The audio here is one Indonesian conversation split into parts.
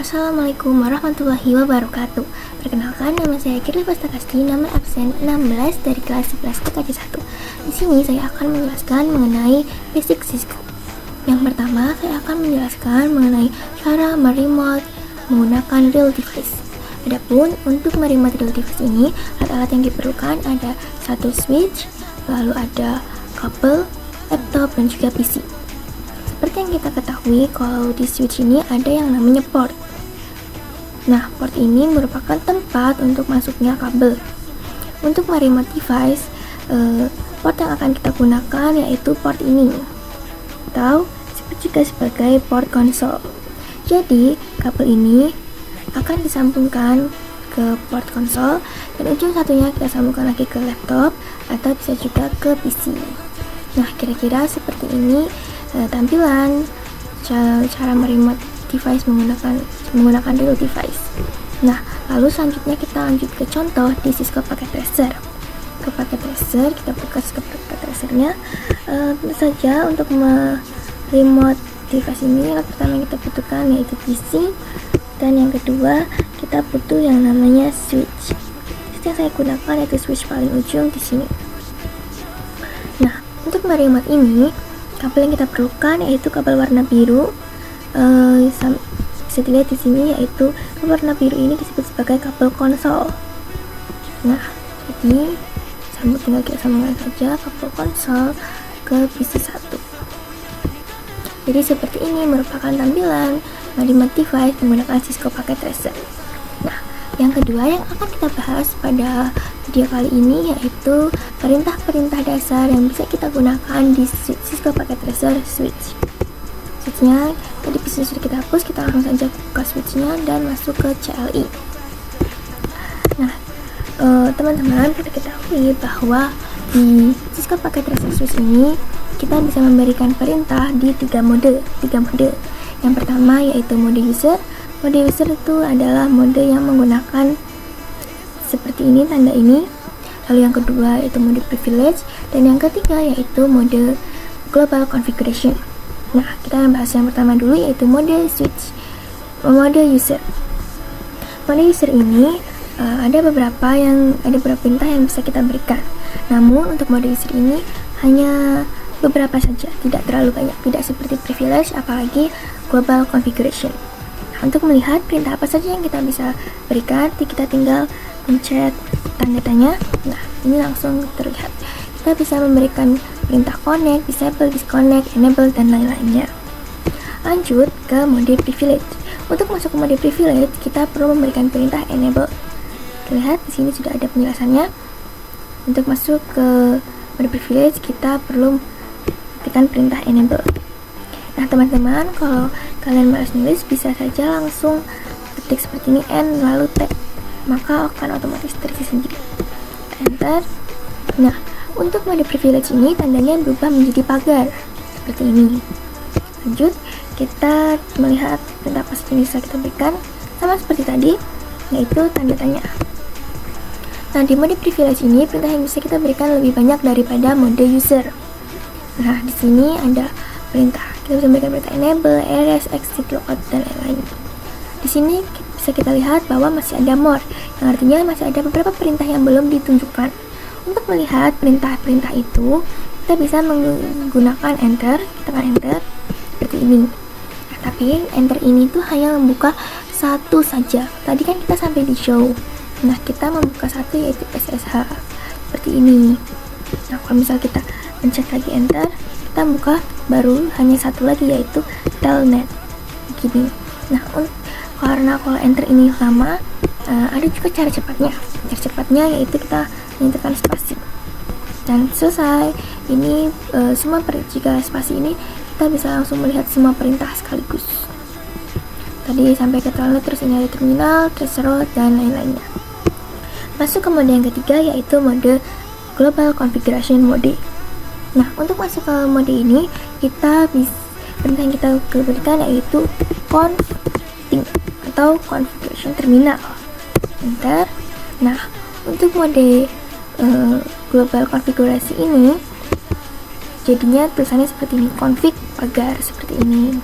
Assalamualaikum warahmatullahi wabarakatuh. Perkenalkan, nama saya Kirli Pastakasti, nama absen 16 dari kelas 11 TKJ 1. Di sini saya akan menjelaskan mengenai basic Cisco. Yang pertama, saya akan menjelaskan mengenai cara meremote menggunakan real device. Adapun untuk meremote real device ini, alat-alat yang diperlukan ada satu switch, lalu ada kabel, laptop, dan juga PC. Seperti yang kita ketahui, kalau di switch ini ada yang namanya port. Nah, port ini merupakan tempat untuk masuknya kabel. Untuk meremote device, port yang akan kita gunakan yaitu port ini, atau disebut juga sebagai port konsol. Jadi, kabel ini akan disambungkan ke port konsol, dan ujung satunya kita sambungkan lagi ke laptop, atau bisa juga ke PC. Nah, kira-kira seperti ini tampilan cara meremote device menggunakan real device. Nah, lalu selanjutnya kita lanjut ke contoh di Cisco Packet Tracer. Ke Packet Tracer, kita buka Cisco Packet Tracer-nya. Tentu saja untuk meremote device ini, yang pertama yang kita butuhkan yaitu PC, dan yang kedua kita butuh yang namanya switch. Switch yang saya gunakan yaitu switch paling ujung di sini. Nah, untuk meremote ini, kabel yang kita perlukan yaitu kabel warna biru. Bisa dilihat di sini, yaitu kabel warna biru ini disebut sebagai kabel konsol. Nah, jadi tinggal kita sambungkan saja kabel konsol ke PC 1. Jadi seperti ini merupakan tampilan meremote device menggunakan Cisco Packet Tracer. Nah, yang kedua yang akan kita bahas pada video kali ini yaitu perintah-perintah dasar yang bisa kita gunakan di Cisco Packet Tracer switch. Switchnya tadi bisa sudah kita hapus, kita langsung saja buka switchnya dan masuk ke CLI. Nah, teman-teman perlu ketahui bahwa di Cisco Packet Tracer switch ini kita bisa memberikan perintah di tiga mode. Yang pertama yaitu mode user. Mode user itu adalah mode yang menggunakan seperti ini, tanda ini. Lalu yang kedua yaitu mode privilege, dan yang ketiga yaitu mode global configuration. Nah, kita bahas yang pertama dulu yaitu mode switch, mode user. Mode user ini ada beberapa perintah yang bisa kita berikan. Namun untuk mode user ini hanya beberapa saja, tidak terlalu banyak, tidak seperti privilege apalagi global configuration. Nah, untuk melihat perintah apa saja yang kita bisa berikan, kita tinggal pencet tanda tanya. Nah, ini langsung terlihat. Kita bisa memberikan perintah connect, disable, disconnect, enable, dan lain-lainnya. Lanjut ke mode privilege. Untuk masuk ke mode privilege, kita perlu memberikan perintah enable. Lihat di sini sudah ada penjelasannya. Untuk masuk ke mode privilege, kita perlu berikan perintah enable. Nah, teman-teman, kalau kalian malas nulis, bisa saja langsung ketik seperti ini N lalu T, maka akan otomatis terisi sendiri. Enter. Nah, untuk mode privilege ini tandanya berubah menjadi pagar seperti ini. Lanjut, kita melihat perintah apa saja yang bisa kita berikan, sama seperti tadi, yaitu tanda tanya. Nah, di mode privilege ini perintah yang bisa kita berikan lebih banyak daripada mode user. Nah, di sini ada perintah. Kita bisa memberikan perintah enable, erase, exit, logout, dan lain-lain. Di sini bisa kita lihat bahwa masih ada more, yang artinya masih ada beberapa perintah yang belum ditunjukkan. Untuk melihat perintah-perintah itu, kita bisa menggunakan enter, tekan enter seperti ini. Nah, tapi enter ini tuh hanya membuka satu saja. Tadi kan kita sampai di show. Nah, kita membuka satu yaitu SSH seperti ini. Nah, kalau misal kita pencet lagi enter, kita buka baru hanya satu lagi yaitu telnet begini. Nah, karena kalau enter ini lama, ada juga cara cepatnya. Cara cepatnya yaitu kita tekan spasi dan selesai. Ini jika spasi ini kita bisa langsung melihat semua perintah sekaligus. Tadi sampai ke telnet, terus ini ada terminal, traceroute, dan lain-lainnya. Masuk ke mode yang ketiga yaitu mode global configuration mode. Nah, untuk masuk ke mode ini, perintah yang kita berikan yaitu config atau configuration terminal. Enter. Nah, untuk mode global konfigurasi ini jadinya tulisannya seperti ini, config pagar seperti ini.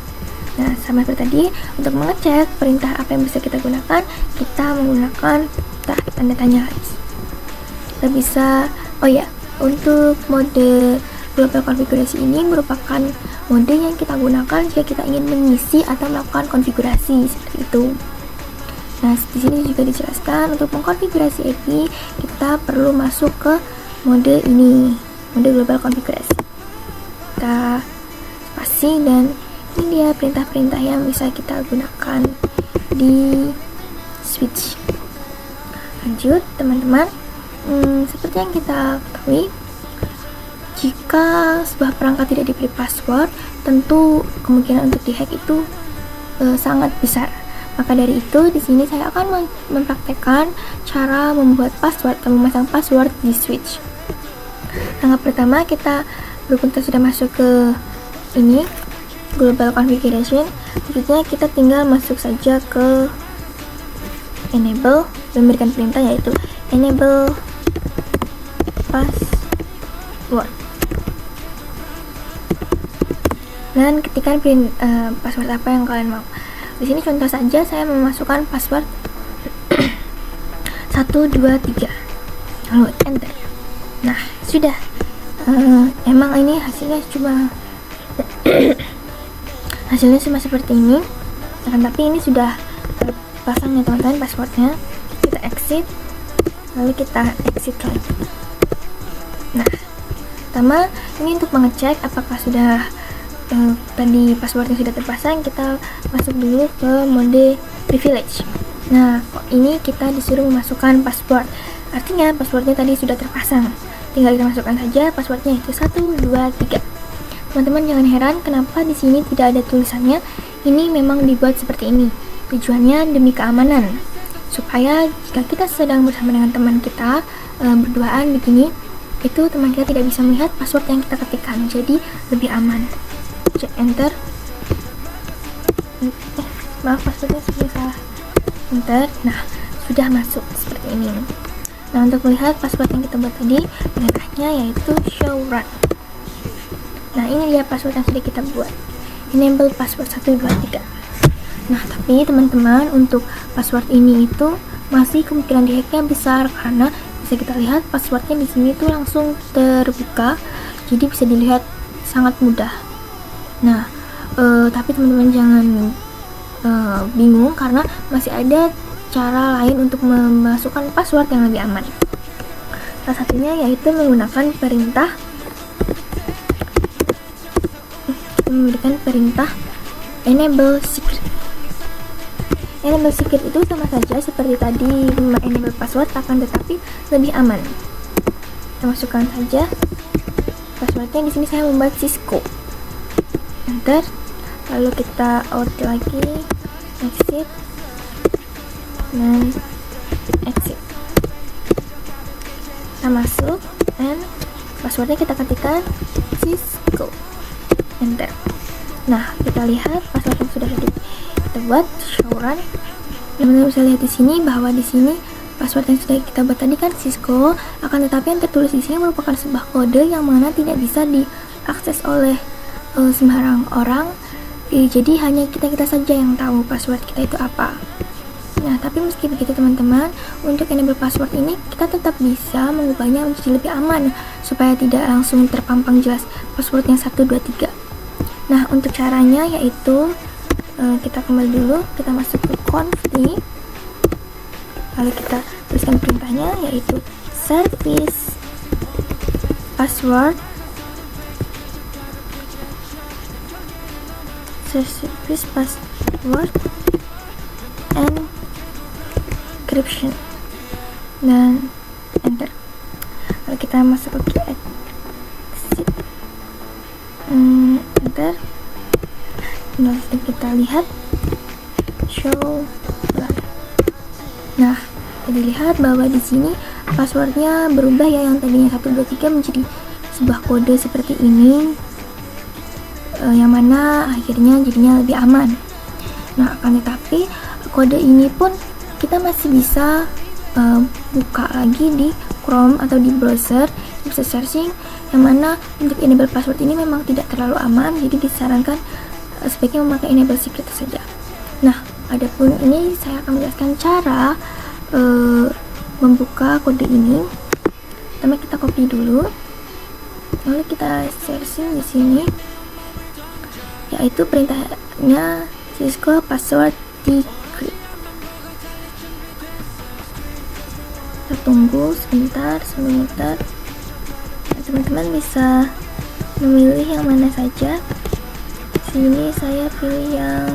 Nah, sama seperti tadi, untuk mengecek perintah apa yang bisa kita gunakan, kita menggunakan tanda tanya lagi. Kita bisa, untuk mode global konfigurasi ini merupakan mode yang kita gunakan jika kita ingin mengisi atau melakukan konfigurasi seperti itu. Nah, di sini juga dijelaskan untuk mengkonfigurasi API kita perlu masuk ke mode ini, mode global konfigurasi. Kita spasi, dan ini dia perintah-perintah yang bisa kita gunakan di switch. Lanjut teman-teman, seperti yang kita ketahui, jika sebuah perangkat tidak diberi password, tentu kemungkinan untuk dihack itu sangat besar. Maka dari itu, di sini saya akan mempraktekkan cara membuat password atau memasang password di switch. Langkah pertama, berhubung kita sudah masuk ke ini global configuration, selanjutnya kita tinggal masuk saja ke enable dan memberikan perintah yaitu enable password, dan ketikkan password apa yang kalian mau. Di sini contoh saja saya memasukkan password 123, lalu enter. Nah, sudah. Emang ini hasilnya cuma seperti ini, tapi ini sudah terpasang ya teman-teman passwordnya. Kita exit, lalu kita exit lagi. Nah, pertama ini untuk mengecek apakah sudah tadi passwordnya sudah terpasang, kita masuk dulu ke mode privilege. Nah, ini kita disuruh memasukkan password, artinya passwordnya tadi sudah terpasang, tinggal kita masukkan saja passwordnya itu 123. Teman-teman jangan heran kenapa di sini tidak ada tulisannya. Ini memang dibuat seperti ini, tujuannya demi keamanan, supaya jika kita sedang bersama dengan teman kita berduaan begini, itu teman kita tidak bisa melihat password yang kita ketikkan, jadi lebih aman. Cek enter. Maaf, passwordnya sudah salah. Enter. Nah, sudah masuk seperti ini. Nah, untuk melihat password yang kita buat tadi, perintahnya yaitu show run. Nah, ini dia password yang sudah kita buat. Enable password 123. Nah, tapi teman-teman, untuk password ini itu masih kemungkinan dihacknya besar, karena bisa kita lihat passwordnya di sini tuh langsung terbuka, jadi bisa dilihat sangat mudah. Nah, tapi teman-teman jangan bingung, karena masih ada cara lain untuk memasukkan password yang lebih aman. Salah satunya yaitu menggunakan memberikan perintah enable secret. Enable secret itu sama saja seperti tadi enable password, akan tetapi lebih aman. Kita masukkan saja passwordnya. Di sini saya membuat Cisco. Enter, lalu kita out lagi, exit, dan exit. Kita masuk, dan passwordnya kita ketikkan Cisco. Enter. Nah, kita lihat password yang sudah kita buat, show run. Teman-teman bisa lihat di sini bahwa di sini password yang sudah kita buat tadi kan Cisco, akan tetapi yang tertulis di sini merupakan sebuah kode yang mana tidak bisa diakses oleh sembarang orang. Jadi hanya kita saja yang tahu password kita itu apa. Nah, tapi meski begitu teman-teman, untuk enable password ini kita tetap bisa mengubahnya menjadi lebih aman supaya tidak langsung terpampang jelas passwordnya 123. Nah, untuk caranya yaitu kita kembali dulu, kita masuk ke config, lalu kita tuliskan perintahnya yaitu service password encryption, dan enter. Lalu kita masuk ke exit, enter. Nah, kita lihat show run. Nah, jadi lihat bahwa di sini passwordnya berubah ya, yang tadinya 123 menjadi sebuah kode seperti ini, yang mana akhirnya jadinya lebih aman. Nah, akan tetapi kode ini pun kita masih bisa buka lagi di Chrome atau di browser, bisa searching, yang mana untuk enable password ini memang tidak terlalu aman, jadi disarankan sebaiknya memakai enable secret saja. Nah, adapun ini saya akan menjelaskan cara membuka kode ini. Pertama kita copy dulu, lalu kita searching di sini, yaitu perintahnya Cisco password decrypt. Kita tunggu sebentar. Nah, teman-teman bisa memilih yang mana saja. Sini saya pilih yang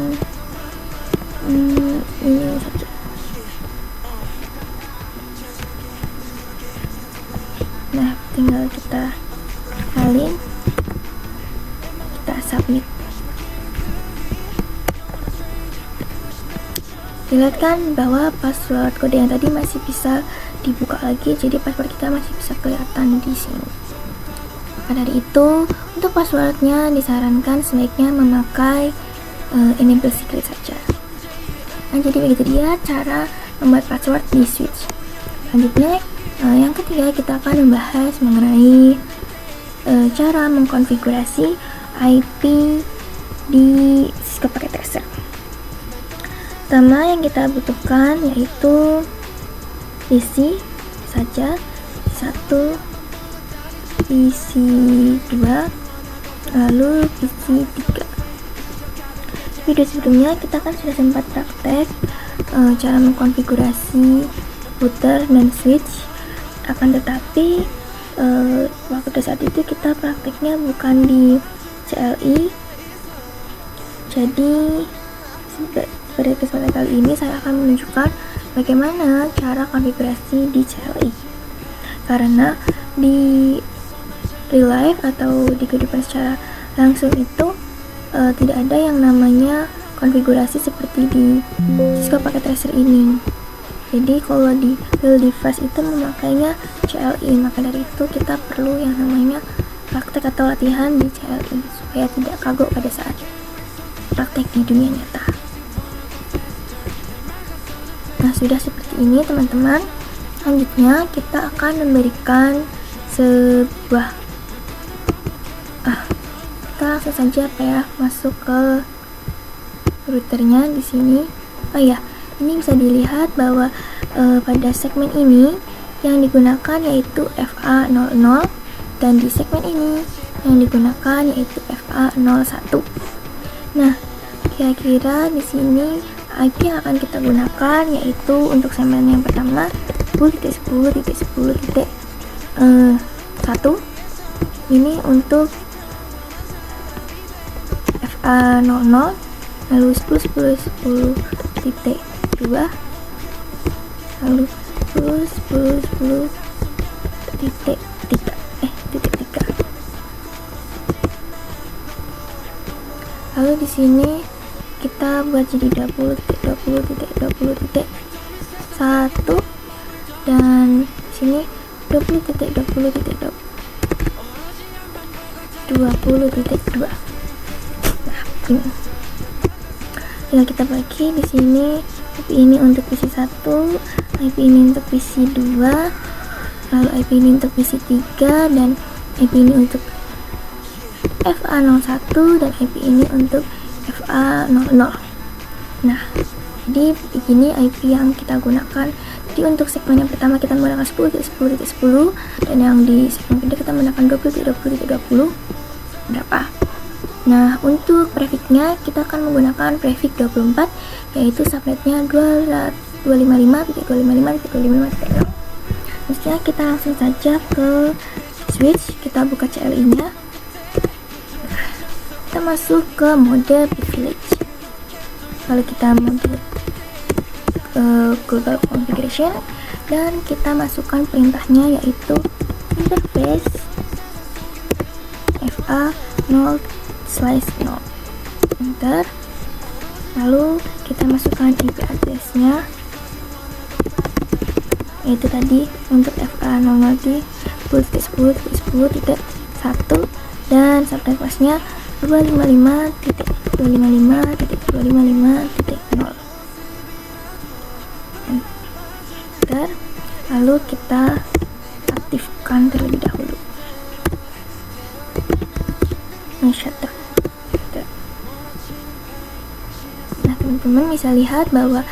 ini saja. Nah, tinggal kita salin, kita submit. Dilihat kan bahwa password kode yang tadi masih bisa dibuka lagi, jadi password kita masih bisa kelihatan di sini. Maka dari itu, untuk passwordnya disarankan sebaiknya memakai enable secret saja. Nah, jadi begitu dia cara membuat password di switch. Selanjutnya, yang ketiga kita akan membahas mengenai cara mengkonfigurasi IP di Cisco Packet Tracer. Pertama yang kita butuhkan yaitu PC saja, satu, PC 2, lalu PC 3. Video sebelumnya kita kan sudah sempat praktek cara mengkonfigurasi router dan switch, akan tetapi waktu saat itu kita prakteknya bukan di CLI. Jadi pada kesempatan kali ini saya akan menunjukkan bagaimana cara konfigurasi di CLI, karena di real life atau di kehidupan secara langsung itu tidak ada yang namanya konfigurasi seperti di Cisco Packet Tracer ini. Jadi kalau di real device itu memakainya CLI, maka dari itu kita perlu yang namanya praktek atau latihan di CLI supaya tidak kagok pada saat praktek di dunia nyata. Nah, sudah seperti ini teman-teman. Selanjutnya kita akan memberikan sebuah kita langsung saja masuk ke routernya di sini. Oh ya, ini bisa dilihat bahwa pada segmen ini yang digunakan yaitu FA00 dan di segmen ini yang digunakan yaitu FA01. Nah, kira-kira di sini IP yang akan kita gunakan yaitu untuk segmen yang pertama 10.10.10.1. Ini untuk FA00, lalu 10.10.10.2, lalu 10.10.10.3. Lalu di sini kita buat jadi 20.20.20.1 dan sini 20.20.20.2. Nah, ini tinggal kita bagi di sini. IP ini untuk PC 1, IP ini untuk PC 2, lalu IP ini untuk PC 3, dan IP ini untuk FA01 dan IP ini untuk FA00. Nah, jadi begini IP yang kita gunakan. Jadi untuk segmen yang pertama kita menggunakan 10.10.10 dan yang di segmen kedua kita menggunakan 20.20.20 berapa. Nah, untuk prefixnya kita akan menggunakan prefix 24, yaitu subnetnya 255.255.255.0. Selanjutnya kita langsung saja ke switch, kita buka CLI nya, kita masuk ke mode privilege, lalu kita mode global configuration, dan kita masukkan perintahnya yaitu interface FA0/0, enter, lalu kita masukkan IP address-nya yaitu tadi untuk FA00 di 10.10.10.1 dan subnet passnya 255.255.255.0. Enter, lalu kita aktifkan terlebih dahulu shutter. teman-teman bisa lihat bahwa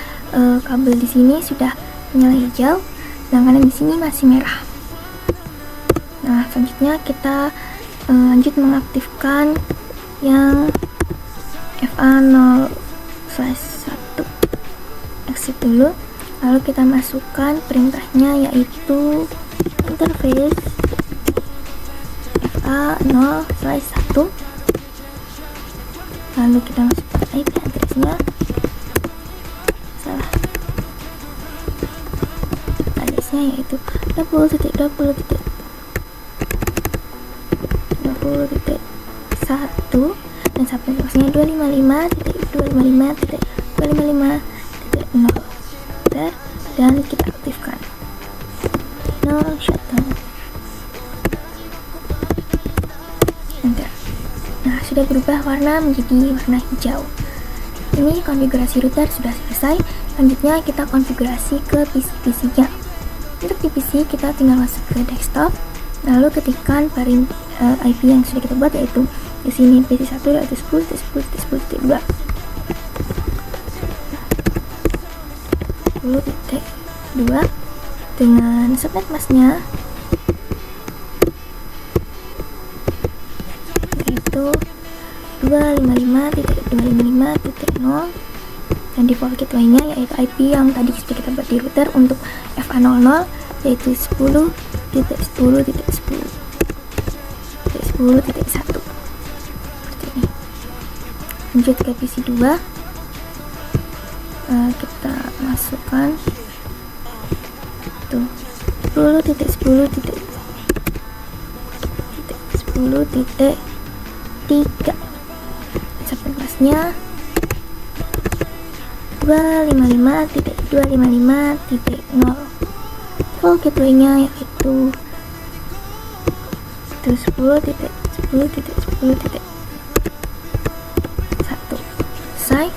kabel di sini sudah menyala hijau, sedangkan yang di sini masih merah. Nah, selanjutnya kita lanjut mengaktifkan yang FA0/1 exit dulu, lalu kita masukkan perintahnya yaitu interface FA0/1, lalu kita masukkan IP address-nya, address-nya yaitu 20.20.1 dan subnet masknya 255.255.255.0 dan kita aktifkan no shutdown, enter. Nah, sudah berubah warna menjadi warna hijau. Ini konfigurasi router sudah selesai. Selanjutnya kita konfigurasi ke PC-nya. Untuk di PC kita tinggal masuk ke desktop, lalu ketikkan IP yang sudah kita buat, yaitu di sini PC1 yaitu 10.10.10.2 10.2 dengan subnet masknya yaitu 255.255.0 dan default gateway-nya yaitu IP yang tadi sudah kita buat di router untuk FA00 yaitu 10.10.10.10.1 seperti ini. Lanjut ke PC2, kita masukkan tuh 10.10.10.3 subnet masknya 255.255.0. Default gateway-nya yaitu 10.10.10.1. Selesai.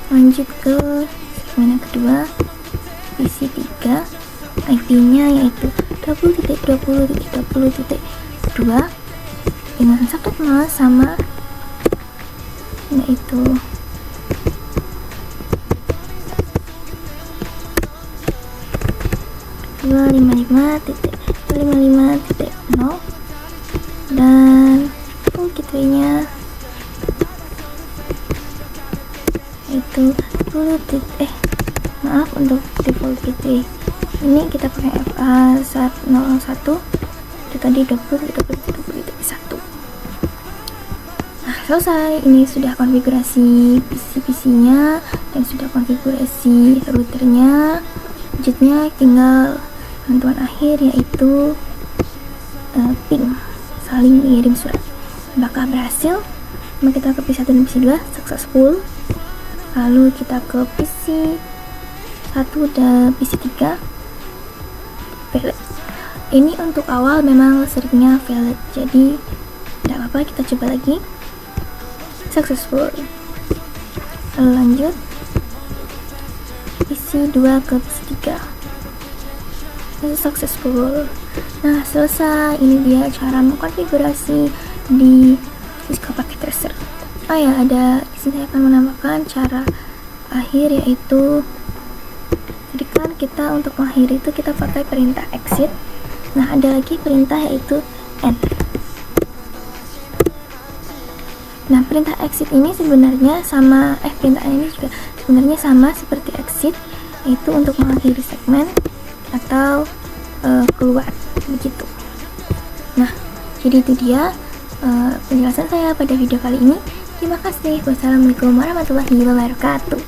Lanjut ke segmen yang kedua, PC3, IP-nya yaitu 20.20.20.2 dengan subnet mask sama yaitu 255.255.0 dan full gateway-nya yaitu 10. Maaf, untuk default gateway ini kita pakai FA01 itu tadi 20.20.20.1. Nah, selesai. Ini sudah konfigurasi PC-nya dan sudah konfigurasi routernya. Selanjutnya tinggal bantuan akhir yaitu ping, saling mengirim surat. Apakah berhasil? Maka kita ke PC1 dan PC2 successful. Lalu kita ke PC1 dan PC3 valid. Ini untuk awal memang seringnya valid, jadi tidak apa-apa, kita coba lagi. Successful. Lalu lanjut PC2 ke PC3 successful. Nah, selesai. Ini dia cara mengkonfigurasi di Cisco Packet Tracer. Oh ya, ada di sini saya akan menambahkan cara akhir yaitu jadi kan kita untuk mengakhiri itu kita pakai perintah exit. Nah, ada lagi perintah yaitu end. Nah, perintah exit ini sebenarnya sama perintah ini juga sebenarnya sama seperti exit, yaitu untuk mengakhiri segmen atau keluar begitu. Nah, jadi itu dia penjelasan saya pada video kali ini. Terima kasih. Wassalamualaikum warahmatullahi wabarakatuh.